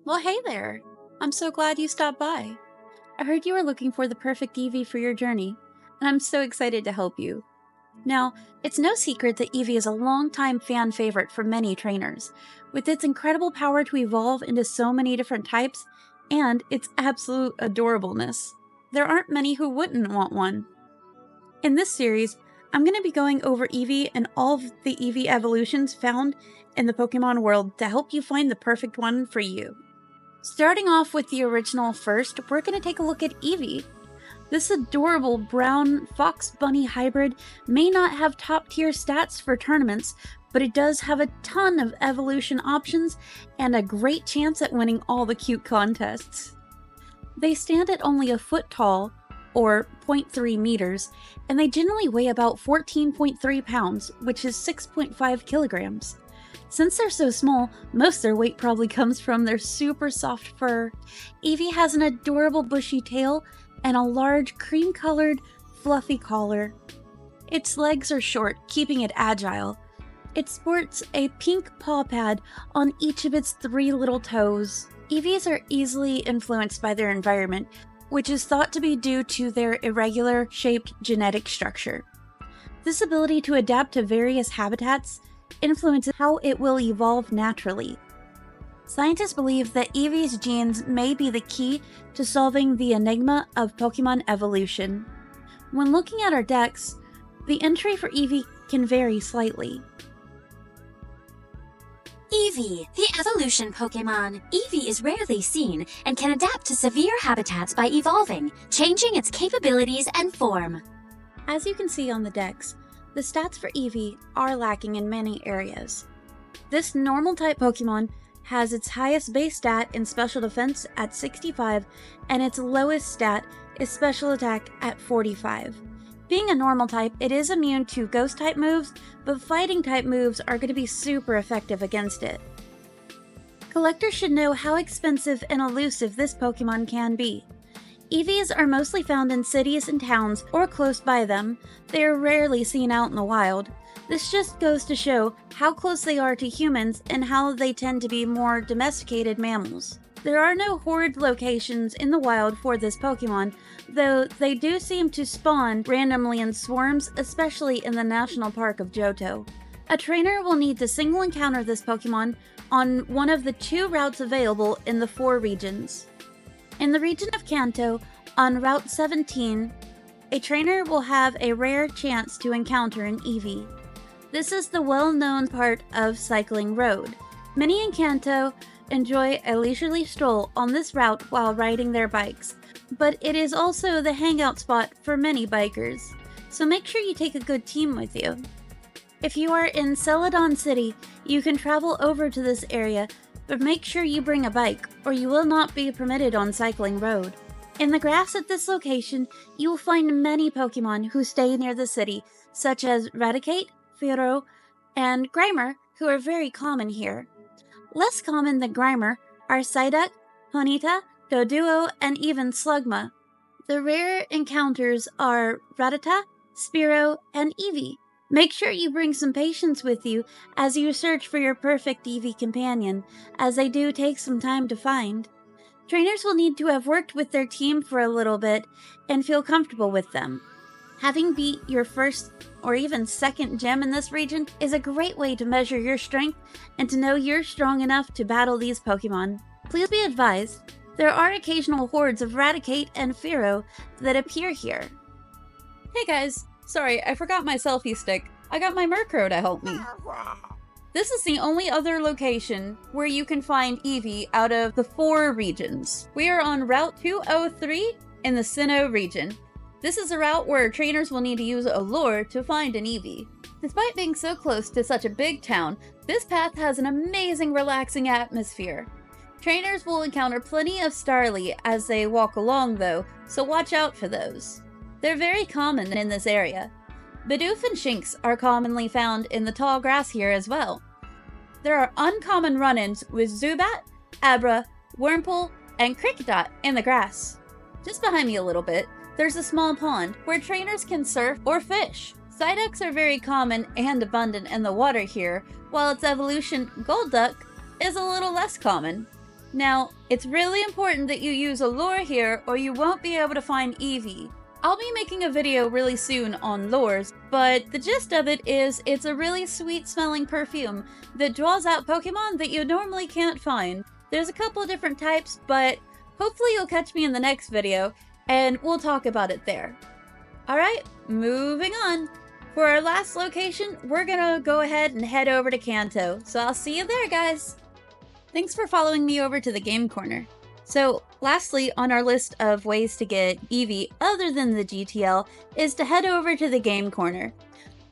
Well, hey there! I'm so glad you stopped by. I heard you were looking for the perfect Eevee for your journey, and I'm so excited to help you. Now, it's no secret that Eevee is a longtime fan favorite for many trainers, with its incredible power to evolve into so many different types, and its absolute adorableness. There aren't many who wouldn't want one. In this series, I'm going to be going over Eevee and all of the Eevee evolutions found in the Pokemon world to help you find the perfect one for you. Starting off with the original first, we're going to take a look at Eevee. This adorable brown fox bunny hybrid may not have top tier stats for tournaments, but it does have a ton of evolution options and a great chance at winning all the cute contests. They stand at only a foot tall, or 0.3 meters, and they generally weigh about 14.3 pounds, which is 6.5 kilograms. Since they're so small, most of their weight probably comes from their super soft fur. Eevee has an adorable bushy tail and a large cream-colored, fluffy collar. Its legs are short, keeping it agile. It sports a pink paw pad on each of its 3 little toes. Eevees are easily influenced by their environment, which is thought to be due to their irregular-shaped genetic structure. This ability to adapt to various habitats influences how it will evolve naturally. Scientists believe that Eevee's genes may be the key to solving the enigma of Pokemon evolution. When looking at our decks, the entry for Eevee can vary slightly. Eevee, the evolution Pokemon. Eevee is rarely seen and can adapt to severe habitats by evolving, changing its capabilities and form. As you can see on the decks, the stats for Eevee are lacking in many areas. This normal-type Pokemon has its highest base stat in Special Defense at 65, and its lowest stat is Special Attack at 45. Being a normal type, it is immune to Ghost-type moves, but Fighting-type moves are going to be super effective against it. Collectors should know how expensive and elusive this Pokemon can be. Eevees are mostly found in cities and towns or close by them. They are rarely seen out in the wild. This just goes to show how close they are to humans and how they tend to be more domesticated mammals. There are no horde locations in the wild for this Pokemon, though they do seem to spawn randomly in swarms, especially in the National Park of Johto. A trainer will need to single encounter this Pokemon on one of the 2 routes available in the 4 regions. In the region of Kanto, on Route 17, a trainer will have a rare chance to encounter an Eevee. This is the well-known part of Cycling Road. Many in Kanto enjoy a leisurely stroll on this route while riding their bikes, but it is also the hangout spot for many bikers, so make sure you take a good team with you. If you are in Celadon City, you can travel over to this area, but make sure you bring a bike, or you will not be permitted on Cycling Road. In the grass at this location, you will find many Pokemon who stay near the city, such as Raticate, Fearow, and Grimer, who are very common here. Less common than Grimer are Psyduck, Ponyta, Doduo, and even Slugma. The rare encounters are Rattata, Spearow, and Eevee. Make sure you bring some patience with you as you search for your perfect Eevee companion, as they do take some time to find. Trainers will need to have worked with their team for a little bit and feel comfortable with them. Having beat your first or even second gem in this region is a great way to measure your strength and to know you're strong enough to battle these Pokemon. Please be advised, there are occasional hordes of Raticate and Fearow that appear here. Hey guys! Sorry, I forgot my selfie stick. I got my Murkrow to help me. This is the only other location where you can find Eevee out of the 4 regions. We are on Route 203 in the Sinnoh region. This is a route where trainers will need to use a lure to find an Eevee. Despite being so close to such a big town, this path has an amazing relaxing atmosphere. Trainers will encounter plenty of Starly as they walk along though, so watch out for those. They're very common in this area. Bidoof and Shinx are commonly found in the tall grass here as well. There are uncommon run-ins with Zubat, Abra, Wurmple, and Kricketot in the grass. Just behind me a little bit, there's a small pond where trainers can surf or fish. Psyducks are very common and abundant in the water here, while its evolution, Golduck, is a little less common. Now, it's really important that you use a lure here or you won't be able to find Eevee. I'll be making a video really soon on lures, but the gist of it is it's a really sweet smelling perfume that draws out Pokemon that you normally can't find. There's a couple of different types, but hopefully you'll catch me in the next video and we'll talk about it there. Alright, moving on. For our last location, we're gonna go ahead and head over to Kanto, so I'll see you there, guys! Thanks for following me over to the game corner. So, lastly on our list of ways to get Eevee other than the GTL is to head over to the game corner.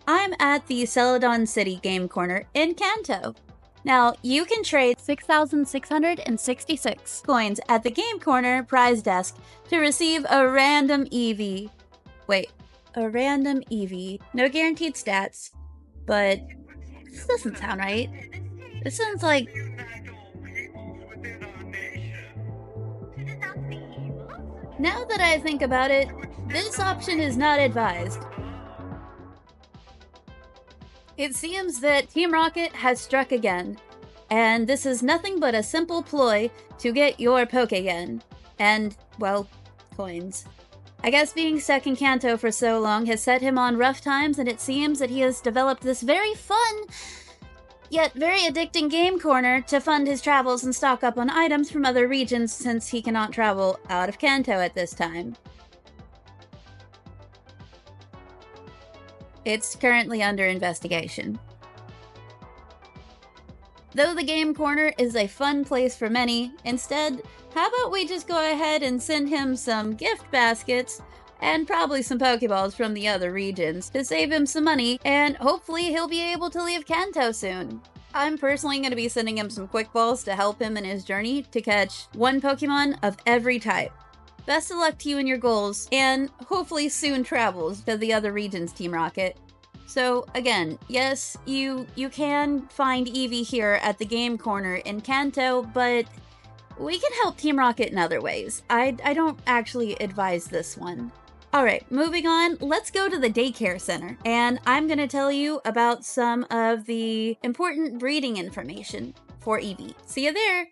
I'm at the Celadon City game corner in Kanto. Now, you can trade 6,666 coins at the game corner prize desk to receive a random Eevee. Wait, a random Eevee. No guaranteed stats, but this doesn't sound right. This sounds like... Now that I think about it, this option is not advised. It seems that Team Rocket has struck again, and this is nothing but a simple ploy to get your Pokégen. And, well, coins. I guess being stuck in Kanto for so long has set him on rough times, and it seems that he has developed this very fun, yet very addicting game corner to fund his travels and stock up on items from other regions since he cannot travel out of Kanto at this time. It's currently under investigation. Though the game corner is a fun place for many, instead, how about we just go ahead and send him some gift baskets and probably some Pokeballs from the other regions to save him some money, and hopefully he'll be able to leave Kanto soon. I'm personally going to be sending him some Quick Balls to help him in his journey to catch one Pokemon of every type. Best of luck to you and your goals, and hopefully soon travels to the other regions, Team Rocket. So again, yes, you can find Eevee here at the game corner in Kanto, but we can help Team Rocket in other ways. I don't actually advise this one. Alright, moving on, let's go to the daycare center, and I'm gonna tell you about some of the important breeding information for Eevee. See you there!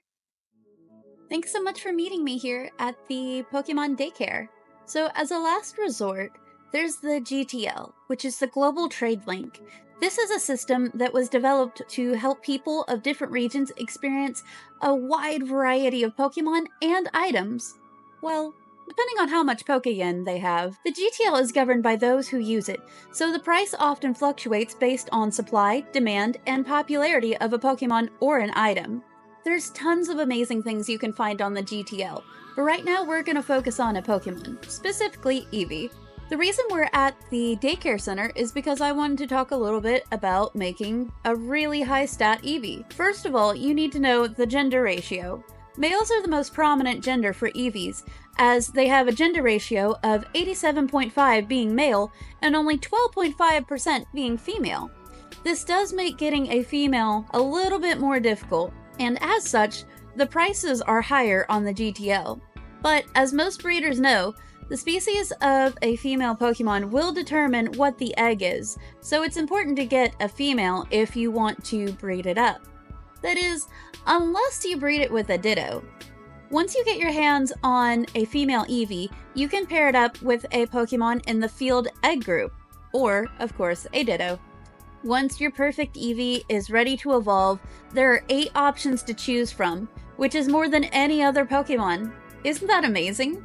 Thanks so much for meeting me here at the Pokemon Daycare. So as a last resort, there's the GTL, which is the Global Trade Link. This is a system that was developed to help people of different regions experience a wide variety of Pokemon and items. Well, depending on how much Pokéyen they have, the GTL is governed by those who use it, so the price often fluctuates based on supply, demand, and popularity of a Pokemon or an item. There's tons of amazing things you can find on the GTL, but right now we're going to focus on a Pokemon, specifically Eevee. The reason we're at the daycare center is because I wanted to talk a little bit about making a really high stat Eevee. First of all, you need to know the gender ratio. Males are the most prominent gender for Eevees, as they have a gender ratio of 87.5 being male and only 12.5% being female. This does make getting a female a little bit more difficult, and as such, the prices are higher on the GTL. But as most breeders know, the species of a female Pokemon will determine what the egg is, so it's important to get a female if you want to breed it up. That is, unless you breed it with a Ditto. Once you get your hands on a female Eevee, you can pair it up with a Pokemon in the field egg group, or, of course, a Ditto. Once your perfect Eevee is ready to evolve, there are 8 options to choose from, which is more than any other Pokemon. Isn't that amazing?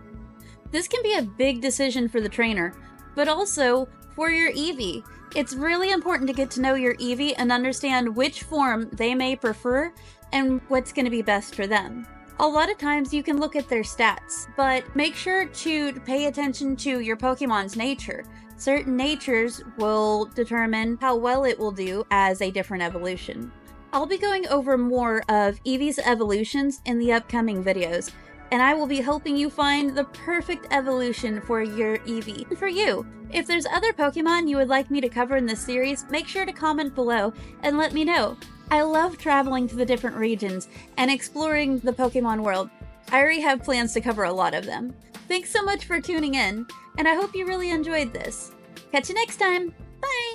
This can be a big decision for the trainer, but also for your Eevee. It's really important to get to know your Eevee and understand which form they may prefer and what's going to be best for them. A lot of times you can look at their stats, but make sure to pay attention to your Pokemon's nature. Certain natures will determine how well it will do as a different evolution. I'll be going over more of Eevee's evolutions in the upcoming videos, and I will be helping you find the perfect evolution for your Eevee. And for you, if there's other Pokemon you would like me to cover in this series, make sure to comment below and let me know. I love traveling to the different regions and exploring the Pokemon world. I already have plans to cover a lot of them. Thanks so much for tuning in, and I hope you really enjoyed this. Catch you next time! Bye!